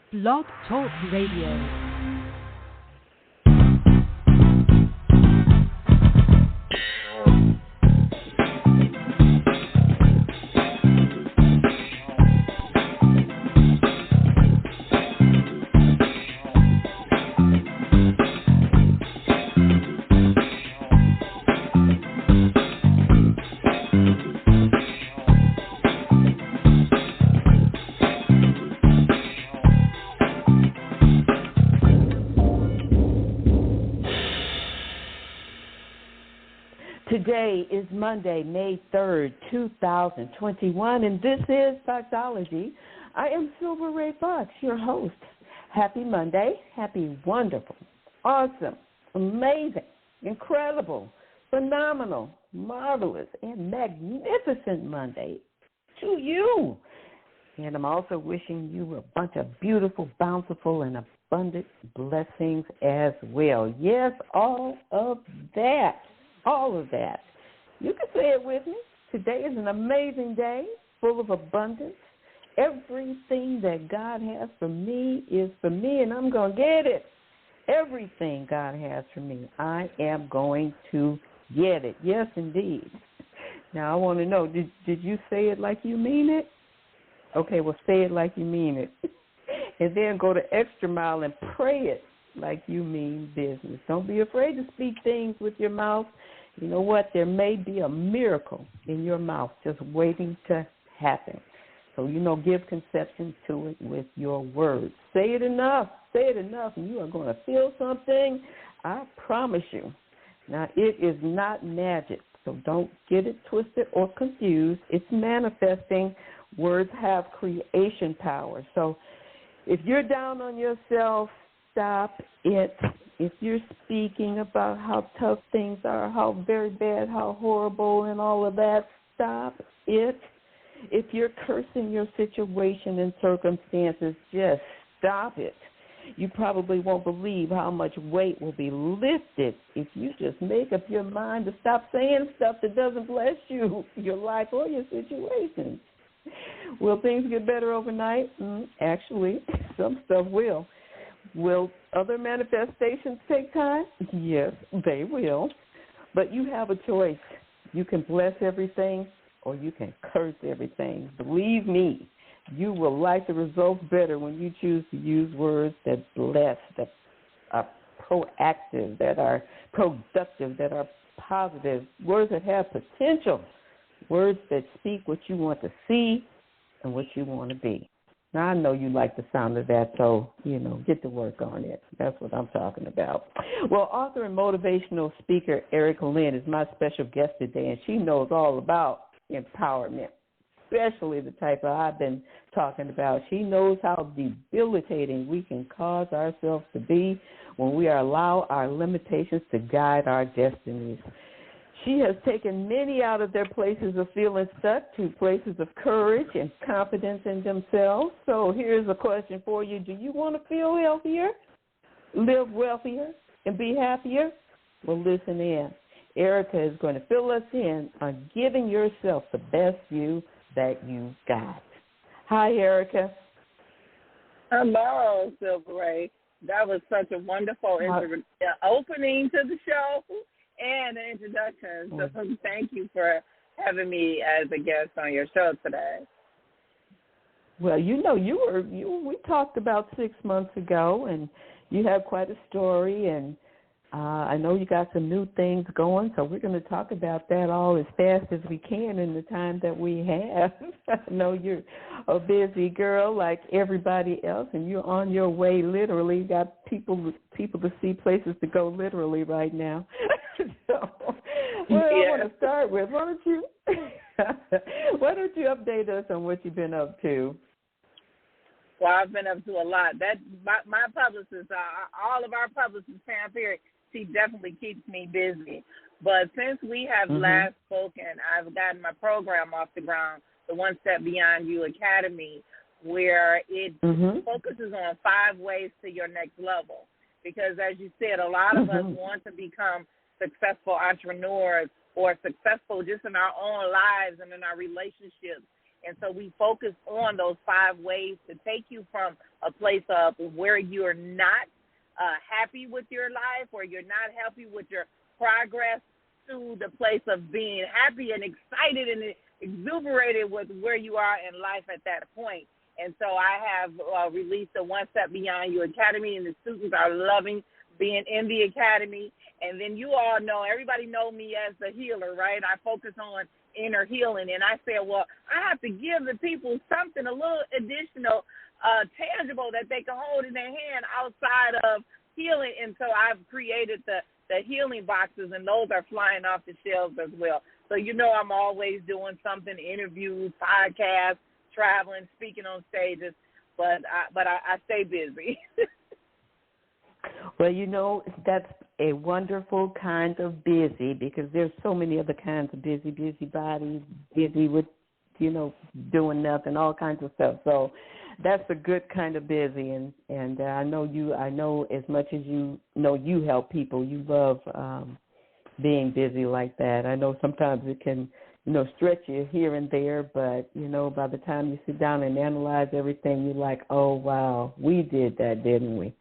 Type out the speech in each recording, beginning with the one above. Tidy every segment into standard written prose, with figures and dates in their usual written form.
Blog Talk Radio. Today is Monday, May 3rd, 2021, and this is Foxology. I am Silver Ray Fox, your host. Happy Monday. Happy wonderful, awesome, amazing, incredible, phenomenal, marvelous, and magnificent Monday to you. And I'm also wishing you a bunch of beautiful, bountiful, and abundant blessings as well. Yes, all of that. All of that. You can say it with me. Today is an amazing day, full of abundance. Everything that God has for me is for me, and I'm going to get it. Everything God has for me, I am going to get it. Yes, indeed. Now, I want to know, did you say it like you mean it? Okay, well, say it like you mean it. And then go the extra mile and pray it like you mean business. Don't be afraid to speak things with your mouth. You know what? There may be a miracle in your mouth just waiting to happen. So, give conception to it with your words. Say it enough, and you are going to feel something. I promise you. Now, it is not magic, so don't get it twisted or confused. It's manifesting. Words have creation power. So if you're down on yourself, stop it. If you're speaking about how tough things are, how very bad, how horrible, and all of that, stop it. If you're cursing your situation and circumstances, just stop it. You probably won't believe how much weight will be lifted if you just make up your mind to stop saying stuff that doesn't bless you, your life, or your situation. Will things get better overnight? Actually, some stuff will. Will other manifestations take time? Yes, they will. But you have a choice. You can bless everything or you can curse everything. Believe me, you will like the results better when you choose to use words that bless, that are proactive, that are productive, that are positive, words that have potential, words that speak what you want to see and what you want to be. Now, I know you like the sound of that, so, get to work on it. That's what I'm talking about. Well, author and motivational speaker Erica Lynn is my special guest today, and she knows all about empowerment, especially the type I've been talking about. She knows how debilitating we can cause ourselves to be when we allow our limitations to guide our destinies. She has taken many out of their places of feeling stuck to places of courage and confidence in themselves. So here's a question for you. Do you want to feel healthier, live wealthier, and be happier? Well, listen in. Erica is going to fill us in on giving yourself the best you that you got. Hi, Erica. Hello, Silver Ray. That was such a wonderful opening to the show. And an introduction. So thank you for having me as a guest on your show today. Well, we talked about 6 months ago, and you have quite a story, and I know you got some new things going, so we're going to talk about that all as fast as we can in the time that we have. I know you're a busy girl like everybody else, and you're on your way literally. You got people to see, places to go literally right now. So, I want to start with, why don't you update us on what you've been up to? Well, I've been up to a lot. My publicist, all of our publicists, Pam Perry, she definitely keeps me busy. But since we have last spoken, I've gotten my program off the ground, the One Step Beyond You Academy, where it focuses on 5 ways to your next level. Because as you said, a lot of us want to become successful entrepreneurs or successful just in our own lives and in our relationships And so we focus on those 5 ways to take you from a place of where you're not happy with your life or you're not happy with your progress to the place of being happy and excited and exuberated with where you are in life at that point. And so I have released the One Step Beyond You Academy, and the students are loving being in the academy. And then you all know, everybody know me as the healer, right? I focus on inner healing. And I said, well, I have to give the people something, a little additional, tangible that they can hold in their hand outside of healing. And so I've created the healing boxes, and those are flying off the shelves as well. So you know I'm always doing something, interviews, podcasts, traveling, speaking on stages, but I stay busy. Well, you know, that's a wonderful kind of busy, because there's so many other kinds of busybodies, busy with, you know, doing nothing, all kinds of stuff. So that's a good kind of busy, and I know as much as you know you help people, you love being busy like that. I know sometimes it can, you know, stretch you here and there, but, you know, by the time you sit down and analyze everything, you're like, oh, wow, we did that, didn't we?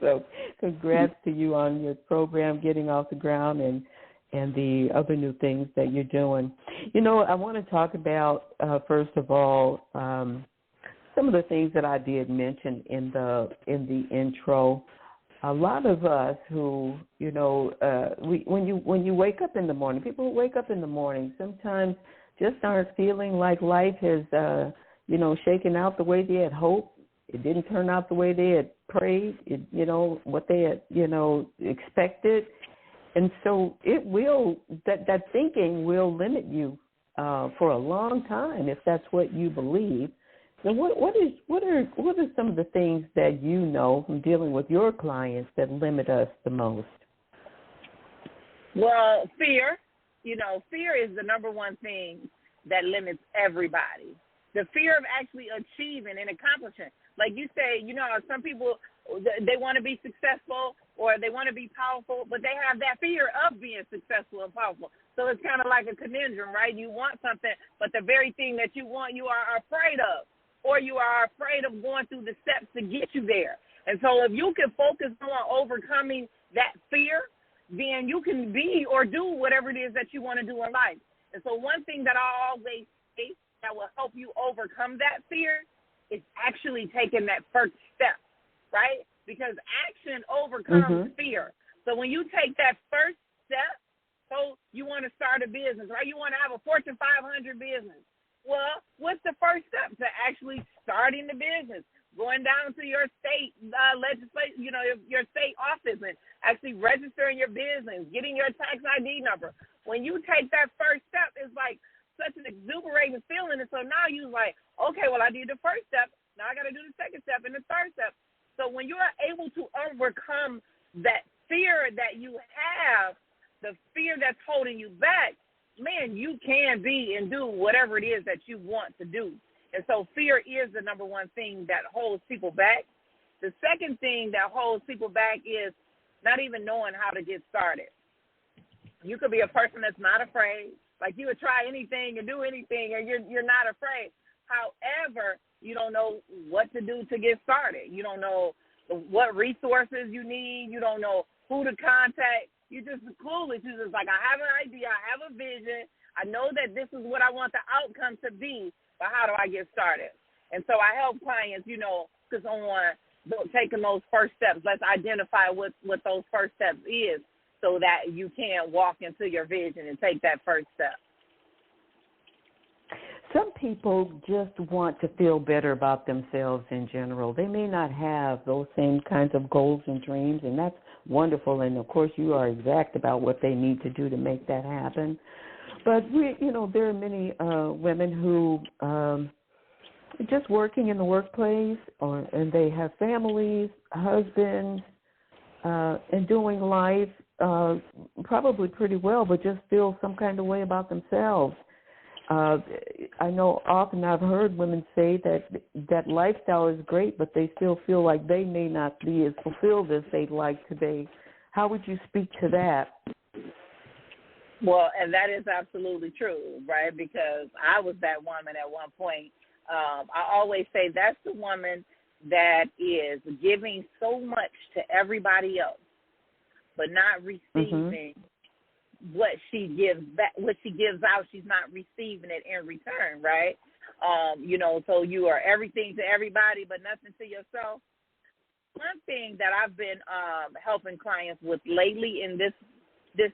So congrats to you on your program getting off the ground and the other new things that you're doing. You know, I want to talk about, first of all, some of the things that I did mention in the intro. A lot of us who, you know, when you wake up in the morning, people who wake up in the morning sometimes just aren't feeling like life has, you know, shaken out the way they had hoped. It didn't turn out the way they had prayed, you know, what they had, you know, expected. And so it will, that thinking will limit you for a long time if that's what you believe. So what are some of the things that you know from dealing with your clients that limit us the most? Well, fear. You know, fear is the number one thing that limits everybody. The fear of actually achieving and accomplishing. Like you say, you know, some people, they want to be successful or they want to be powerful, but they have that fear of being successful and powerful. So it's kind of like a conundrum, right? You want something, but the very thing that you want, you are afraid of, or you are afraid of going through the steps to get you there. And so if you can focus on overcoming that fear, then you can be or do whatever it is that you want to do in life. And so one thing that I always say that will help you overcome that fear is actually taking that first step, right? Because action overcomes fear. So when you take that first step, so you want to start a business, right? You want to have a Fortune 500 business. Well, what's the first step to actually starting the business? Going down to your state legislature, you know, your state office and actually registering your business, getting your tax ID number. When you take that first step, it's like such an exuberating feeling. And so now you're like, okay, well, I did the first step. Now I got to do the second step and the third step. So when you are able to overcome that fear that you have, the fear that's holding you back, man, you can be and do whatever it is that you want to do. And so fear is the number one thing that holds people back. The second thing that holds people back is not even knowing how to get started. You could be a person that's not afraid. Like you would try anything and do anything and you're not afraid. However, you don't know what to do to get started. You don't know what resources you need. You don't know who to contact. You're just clueless. You're just like, I have an idea. I have a vision. I know that this is what I want the outcome to be, but how do I get started? And so I help clients, you know, focus on taking those first steps. Let's identify what those first steps is so that you can walk into your vision and take that first step. Some people just want to feel better about themselves in general. They may not have those same kinds of goals and dreams, and that's wonderful. And, of course, you are exact about what they need to do to make that happen. But, there are many women who are just working in the workplace, and they have families, husbands, and doing life probably pretty well, but just feel some kind of way about themselves. I know often I've heard women say that lifestyle is great, but they still feel like they may not be as fulfilled as they'd like to be. How would you speak to that? Well, and that is absolutely true, right? Because I was that woman at one point. I always say that's the woman that is giving so much to everybody else, but not receiving what she gives back. What she gives out, she's not receiving it in return, right? So you are everything to everybody, but nothing to yourself. One thing that I've been helping clients with lately in this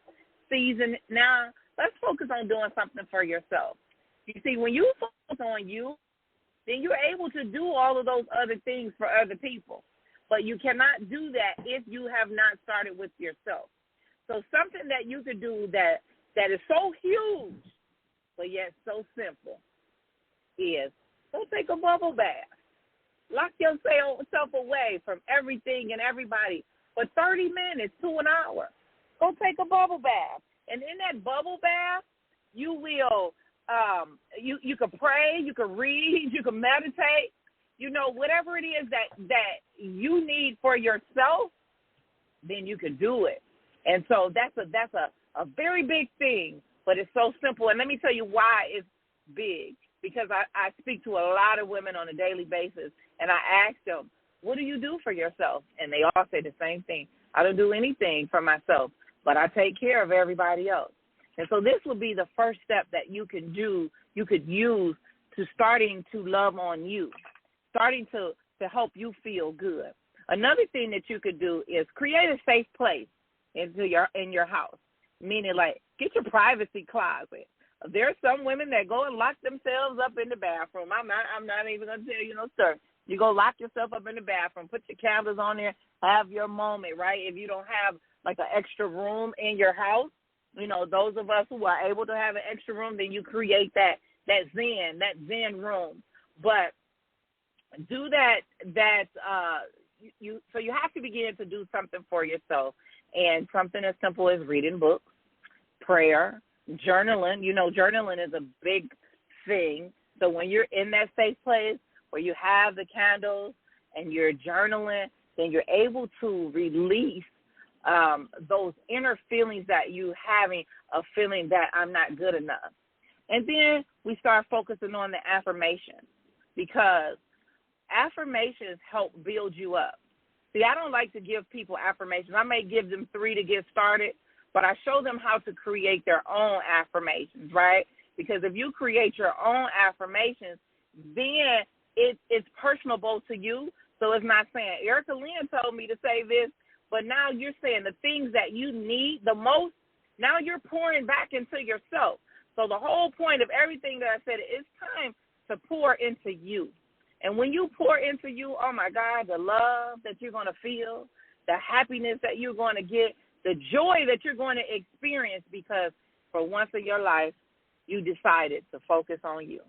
season now, let's focus on doing something for yourself. You see, when you focus on you, then you're able to do all of those other things for other people. But you cannot do that if you have not started with yourself. So something that you could do that is so huge, but yet so simple, is go take a bubble bath. Lock yourself away from everything and everybody for 30 minutes to an hour. Go take a bubble bath. And in that bubble bath, you will you can pray, you can read, you can meditate, whatever it is that you need for yourself, then you can do it. And so that's a very big thing, but it's so simple. And let me tell you why it's big. Because I speak to a lot of women on a daily basis, and I ask them, what do you do for yourself? And they all say the same thing. I don't do anything for myself, but I take care of everybody else. And so this would be the first step that you can do, you could use to starting to love on you, starting to help you feel good. Another thing that you could do is create a safe place in your house, meaning like get your privacy closet. There are some women that go and lock themselves up in the bathroom. I'm not even going to tell you no story. You go lock yourself up in the bathroom, put your candles on there, have your moment, right? If you don't have like an extra room in your house, those of us who are able to have an extra room, then you create that zen room. But do that so you have to begin to do something for yourself. And something as simple as reading books, prayer, journaling. Journaling is a big thing. So when you're in that safe place where you have the candles and you're journaling, then you're able to release those inner feelings that you having of feeling that I'm not good enough. And then we start focusing on the affirmations, because affirmations help build you up. See, I don't like to give people affirmations. I may give them 3 to get started, but I show them how to create their own affirmations, right? Because if you create your own affirmations, then it's personable to you. So it's not saying, Erica Lynn told me to say this, but now you're saying the things that you need the most, now you're pouring back into yourself. So the whole point of everything that I said, it's time to pour into you. And when you pour into you, oh, my God, the love that you're going to feel, the happiness that you're going to get, the joy that you're going to experience, because for once in your life, you decided to focus on you.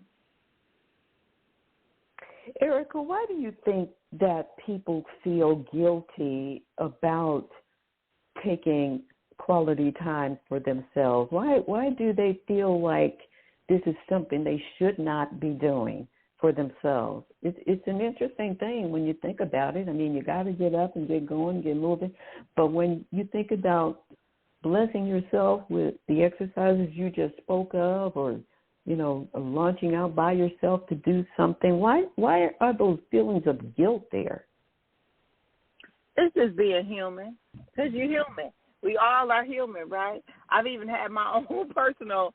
Erica, why do you think that people feel guilty about taking quality time for themselves? Why do they feel like this is something they should not be doing for themselves? It's an interesting thing when you think about it. I mean, you got to get up and get going, get moving. But when you think about blessing yourself with the exercises you just spoke of, or launching out by yourself to do something, why are those feelings of guilt there? It's just being human, because you're human. We all are human, right? I've even had my own personal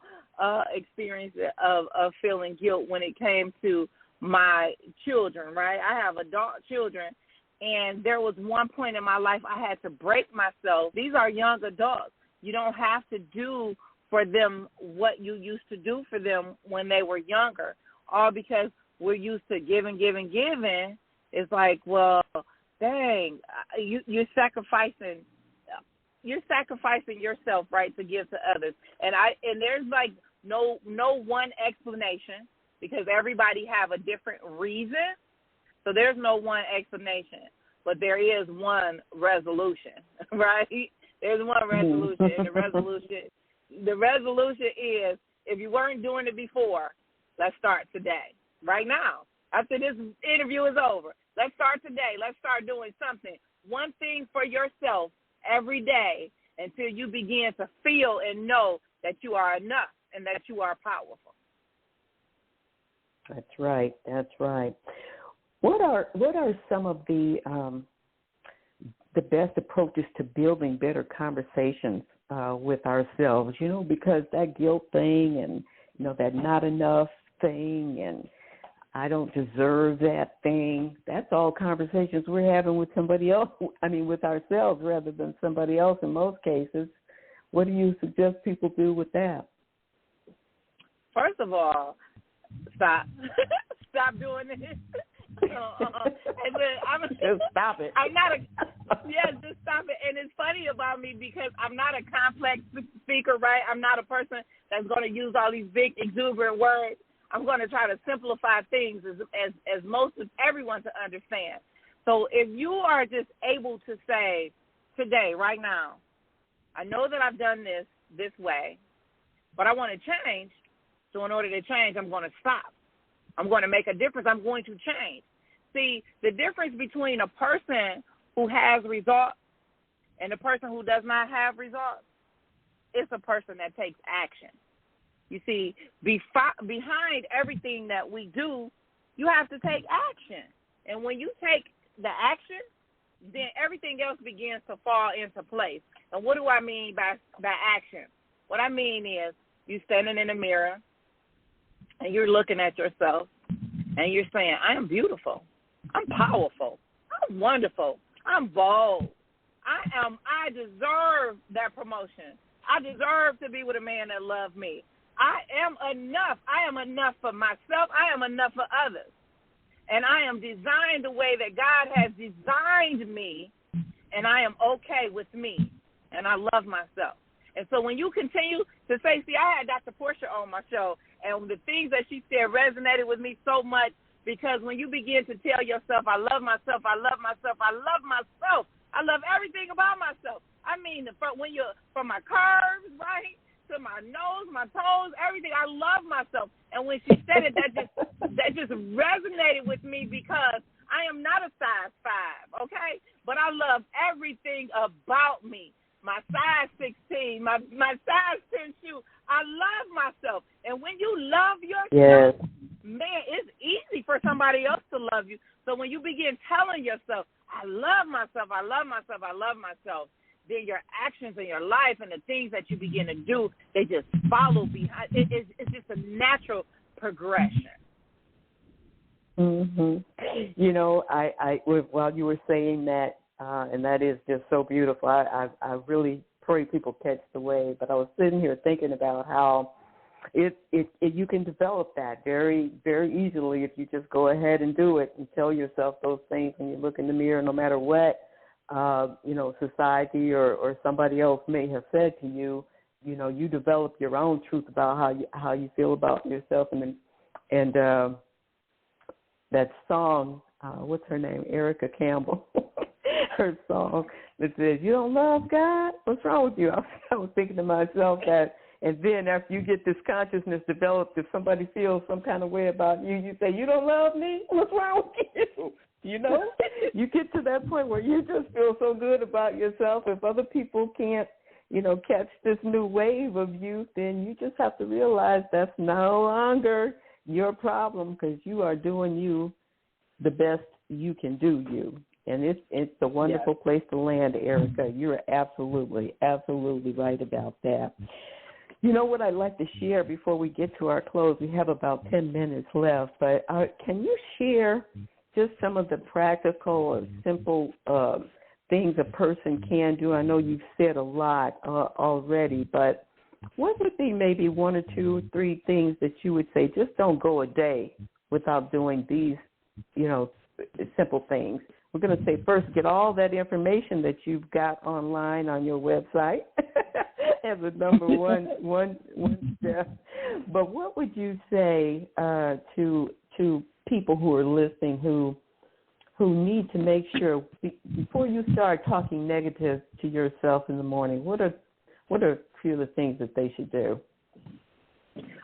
experience of feeling guilt when it came to my children, right? I have adult children, and there was one point in my life I had to break myself. These are young adults. You don't have to do for them what you used to do for them when they were younger, all because we're used to giving. It's like, well, dang, you're sacrificing yourself, right, to give to others. And there's like no one explanation, because everybody have a different reason. So there's no one explanation, but there is one resolution, right? There's one resolution, and the resolution is, if you weren't doing it before, let's start today, right now. After this interview is over, let's start today. Let's start doing something, one thing for yourself every day, until you begin to feel and know that you are enough and that you are powerful. That's right. That's right. What are some of the best approaches to building better conversations with ourselves? You know, because that guilt thing and, you know, that not enough thing and I don't deserve that thing, that's all conversations we're having with somebody else, with ourselves rather than somebody else in most cases. What do you suggest people do with that? First of all, stop. Stop doing this. And look, just stop it. Just stop it. And it's funny about me because I'm not a complex speaker, right? I'm not a person that's going to use all these big, exuberant words. I'm going to try to simplify things as most of everyone to understand. So if you are just able to say today, right now, I know that I've done this way, but I want to change. So in order to change, I'm going to stop. I'm going to make a difference. I'm going to change. See, the difference between a person who has results and a person who does not have results is a person that takes action. You see, behind everything that we do, you have to take action. And when you take the action, then everything else begins to fall into place. And what do I mean by action? What I mean is you standing in the mirror and you're looking at yourself and you're saying, I am beautiful. I'm powerful. I'm wonderful. I'm bold. I deserve that promotion. I deserve to be with a man that loves me. I am enough. I am enough for myself. I am enough for others. And I am designed the way that God has designed me, and I am okay with me, and I love myself. And so when you continue to say, see, I had Dr. Portia on my show, and the things that she said resonated with me so much because when you begin to tell yourself, I love myself, I love myself, I love myself, I love everything about myself. I mean, from my curves, right, to my nose, my toes, everything, I love myself. And when she said it, that just resonated with me because I am not a size 5, okay? But I love everything about me. My size 16, my size 10 shoe. I love myself. And when you love yourself, man, it's easy for somebody else to love you. So when you begin telling yourself, I love myself, I love myself, I love myself, then your actions in your life and the things that you begin to do, they just follow behind. It's just a natural progression. Mm-hmm. You know, I while you were saying that, and that is just so beautiful, I really pray people catch the wave. But I was sitting here thinking about how you can develop that very, very easily if you just go ahead and do it and tell yourself those things when you look in the mirror, no matter what, society or somebody else may have said to you. You know, you develop your own truth about how you feel about yourself, and that song, what's her name, Erica Campbell, her song that says, you don't love God? What's wrong with you? I was thinking to myself that, and then after you get this consciousness developed, if somebody feels some kind of way about you, you say, you don't love me? What's wrong with you? You know, you get to that point where you just feel so good about yourself. If other people can't, catch this new wave of you, then you just have to realize that's no longer your problem because you are doing you the best you can do you. And it's a wonderful place to land, Erica. You're absolutely, absolutely right about that. You know what I'd like to share before we get to our close? We have about 10 minutes left, but can you share just some of the practical or simple things a person can do? I know you've said a lot already, but what would be maybe 1 or 2 or 3 things that you would say, just don't go a day without doing these, simple things? We're going to say first, get all that information that you've got online on your website as a number one step. But what would you say to people who are listening who need to make sure before you start talking negative to yourself in the morning, what are a few of the things that they should do?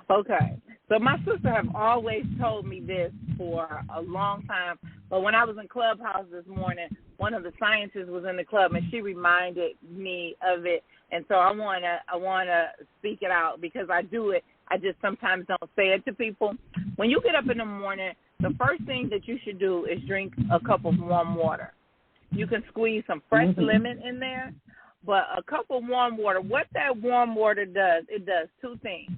Okay. So my sister have always told me this for a long time, But when I was in Clubhouse this morning, one of the scientists was in the club, and she reminded me of it. And so I wanna speak it out because I do it. I just sometimes don't say it to people. When you get up in the morning, the first thing that you should do is drink a cup of warm water. You can squeeze some fresh lemon in there, but a cup of warm water, what that warm water does, it does two things.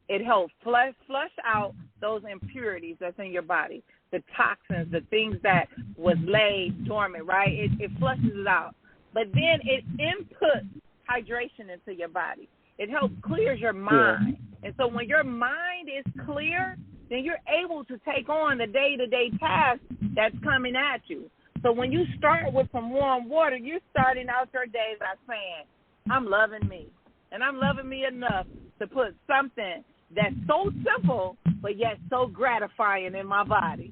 It helps flush out those impurities that's in your body, the toxins, the things that was laid dormant, right? It flushes it out. But then it inputs hydration into your body. It helps clears your mind. And so when your mind is clear, then you're able to take on the day-to-day tasks that's coming at you. So when you start with some warm water, you're starting out your day by saying, I'm loving me. And I'm loving me enough to put something that's so simple but yet so gratifying in my body,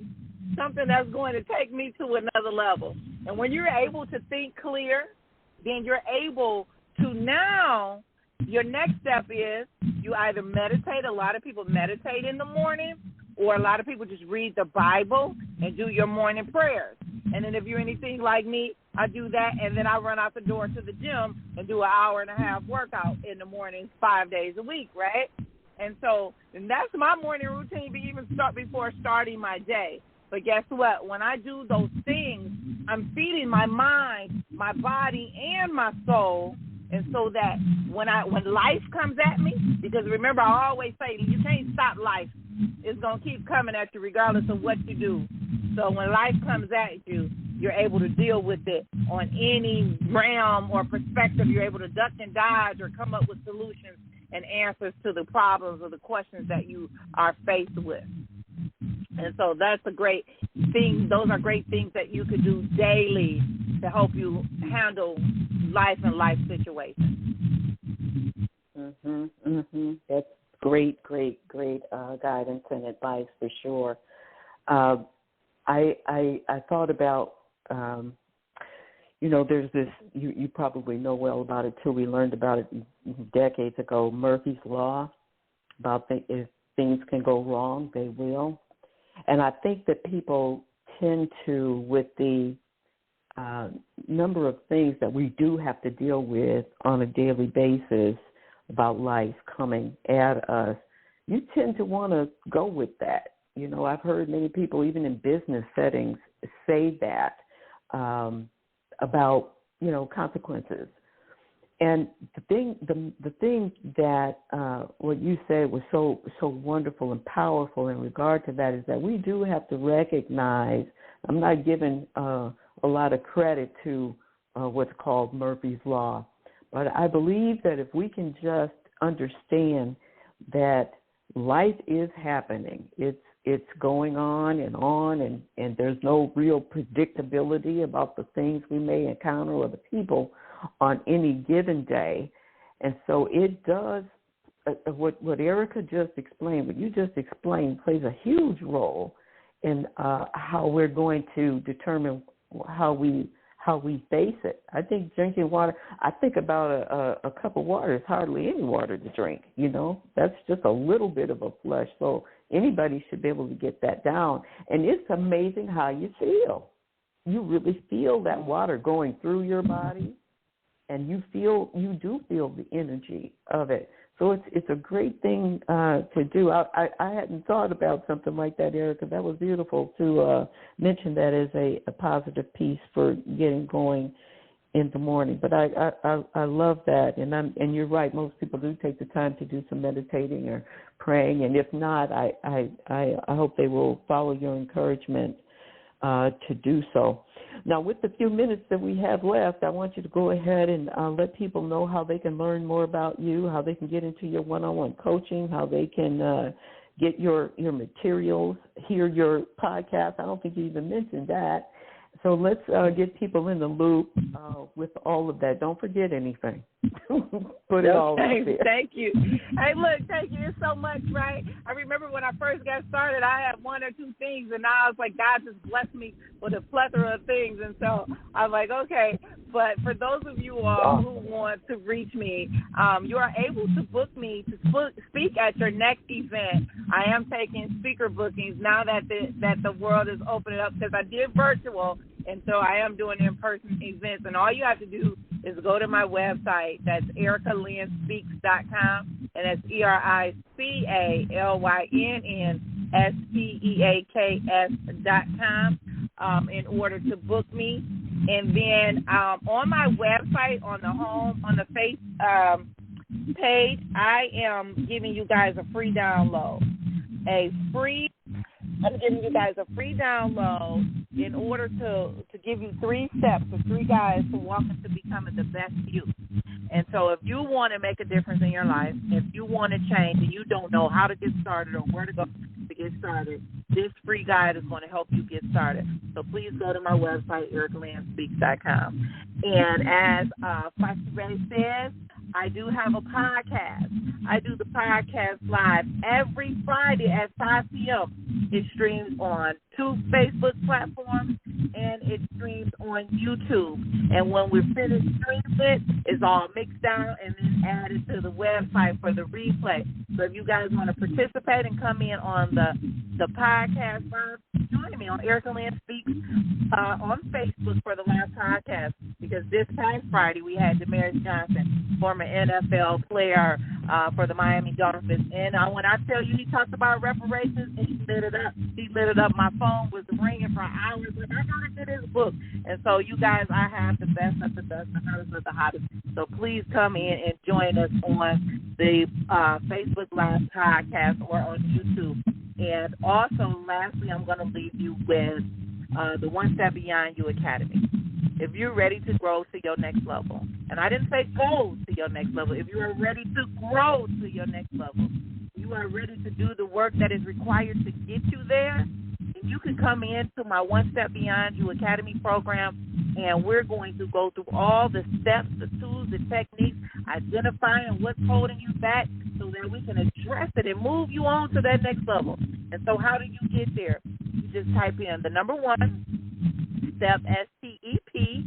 something that's going to take me to another level. And when you're able to think clear, then you're able to now, your next step is you either meditate. A lot of people meditate in the morning, or a lot of people just read the Bible and do your morning prayers. And then if you're anything like me, I do that, and then I run out the door to the gym and do an hour-and-a-half workout in the mornings 5 days a week, right? And so and that's my morning routine before starting my day. But guess what? When I do those things, I'm feeding my mind, my body, and my soul. And so that when life comes at me, because remember I always say you can't stop life. It's going to keep coming at you regardless of what you do. So when life comes at you, you're able to deal with it on any realm or perspective. You're able to duck and dodge or come up with solutions and answers to the problems or the questions that you are faced with. And so that's a great thing. Those are great things that you could do daily to help you handle life and life situations. That's great guidance and advice for sure. I thought about, there's this, you probably know well about it too. We learned about it decades ago, Murphy's Law, about if things can go wrong, they will. And I think that people tend to, with the number of things that we do have to deal with on a daily basis about life coming at us, you tend to want to go with that. I've heard many people, even in business settings, say that about, consequences. And the thing that what you said was so wonderful and powerful in regard to that is that we do have to recognize. I'm not giving a lot of credit to what's called Murphy's Law, but I believe that if we can just understand that life is happening, it's going on, and there's no real predictability about the things we may encounter or the people on any given day. And so it does, what Erica just explained, what you just explained, plays a huge role in how we're going to determine how we face it. I think drinking water, I think about a cup of water is hardly any water to drink, That's just a little bit of a flush. So anybody should be able to get that down. And it's amazing how you feel. You really feel that water going through your body, and you do feel the energy of it. So it's a great thing to do. I hadn't thought about something like that, Erica. That was beautiful to mention that as a positive piece for getting going in the morning. But I love that, and you're right. Most people do take the time to do some meditating or praying, and if not, I hope they will follow your encouragement to do so. Now, with the few minutes that we have left, I want you to go ahead and let people know how they can learn more about you, how they can get into your one-on-one coaching, how they can get your materials, hear your podcast. I don't think you even mentioned that. So let's get people in the loop with all of that. Don't forget anything. Put it all up there. Thank you. Hey, look, thank you. It's so much, right? I remember when I first got started, I had one or two things, and now it's like God just blessed me with a plethora of things. And so I'm like, okay. But for those of you all who want to reach me, you are able to book me to speak at your next event. I am taking speaker bookings now that the world is opening up, because I did virtual, and so I am doing in-person events. And all you have to do is go to my website. That's EricaLynnSpeaks.com, and that's EricaLynnSpeaks.com in order to book me. And then on my website, on the face page, I am giving you guys a free download. I'm giving you guys a free download in order to give you 3 steps or 3 guides to walk into becoming the best you. And so if you want to make a difference in your life, if you want to change and you don't know how to get started or where to go to get started, this free guide is going to help you get started. So please go to my website, EricaLynnSpeaks.com. And as Foxy Ray says, I do have a podcast. I do the podcast live every Friday at 5 p.m. It streams on 2 Facebook platforms, and it streams on YouTube. And when we're finished streaming it, it's all mixed down and then added to the website for the replay. So if you guys want to participate and come in on the podcast live, join me on Erica Lynn Speaks on Facebook for the last podcast, because this past Friday we had Damaris Johnson, former NFL player for the Miami Dolphins. And when I tell you he talked about reparations, and he lit it up. He lit it up. My phone was ringing for hours. Like, I got to get his book. And so you guys, I have the best of the best, the hottest of the hottest. So please come in and join us on the Facebook Live podcast or on YouTube. And also, lastly, I'm going to leave you with the One Step Beyond You Academy. If you're ready to grow to your next level, and I didn't say go to your next level, if you are ready to grow to your next level, you are ready to do the work that is required to get you there, and you can come into my One Step Beyond You Academy program, and we're going to go through all the steps, the tools, the techniques, identifying what's holding you back so that we can address it and move you on to that next level. And so how do you get there? You just type in the number 1, STEP, STEPBEYOND,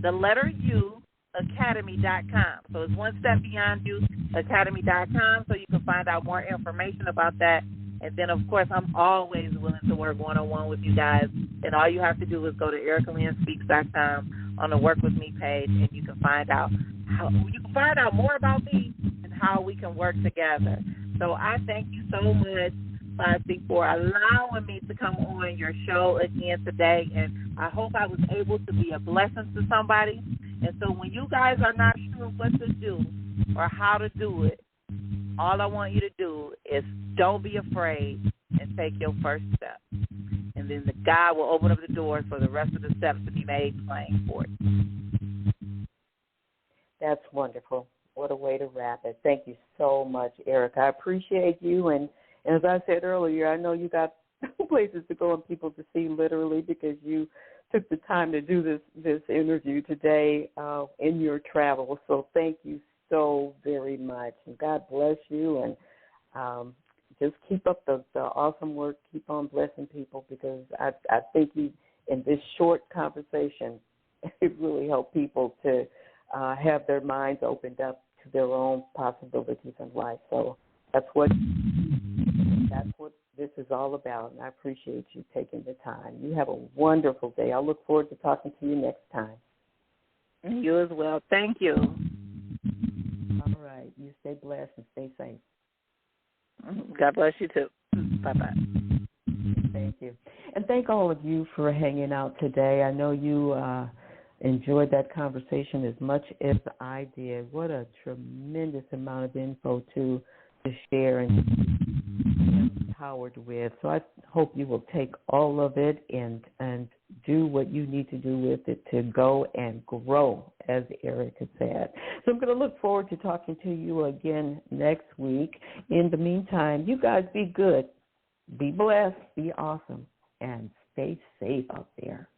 the letter U, academy.com. So it's One Step Beyond You Academy.com, so you can find out more information about that. And then, of course, I'm always willing to work one-on-one with you guys. And all you have to do is go to EricaLynnSpeaks.com on the Work With Me page, and you can find out more about me and how we can work together. So I thank you so much, Foxy, for allowing me to come on your show again today. And I hope I was able to be a blessing to somebody. And so when you guys are not sure what to do or how to do it, all I want you to do is don't be afraid and take your first step. And then the God will open up the doors for the rest of the steps to be made plain for you. That's wonderful. What a way to wrap it. Thank you so much, Erica. I appreciate you. And as I said earlier, I know you got places to go and people to see, literally, because you took the time to do this interview today in your travel. So thank you so very much. And God bless you. And just keep up the awesome work. Keep on blessing people, because I think you, in this short conversation, it really helped people to have their minds opened up to their own possibilities in life. So that's what this is all about, and I appreciate you taking the time. You have a wonderful day. I look forward to talking to you next time. You as well. Thank you. All right. You stay blessed and stay safe. God bless you, too. Bye-bye. Thank you. And thank all of you for hanging out today. I know you enjoyed that conversation as much as I did. What a tremendous amount of info to share and empowered with. So I hope you will take all of it and do what you need to do with it to go and grow, as Erica said. So I'm going to look forward to talking to you again next week. In the meantime, you guys be good, be blessed, be awesome. and stay safe out there.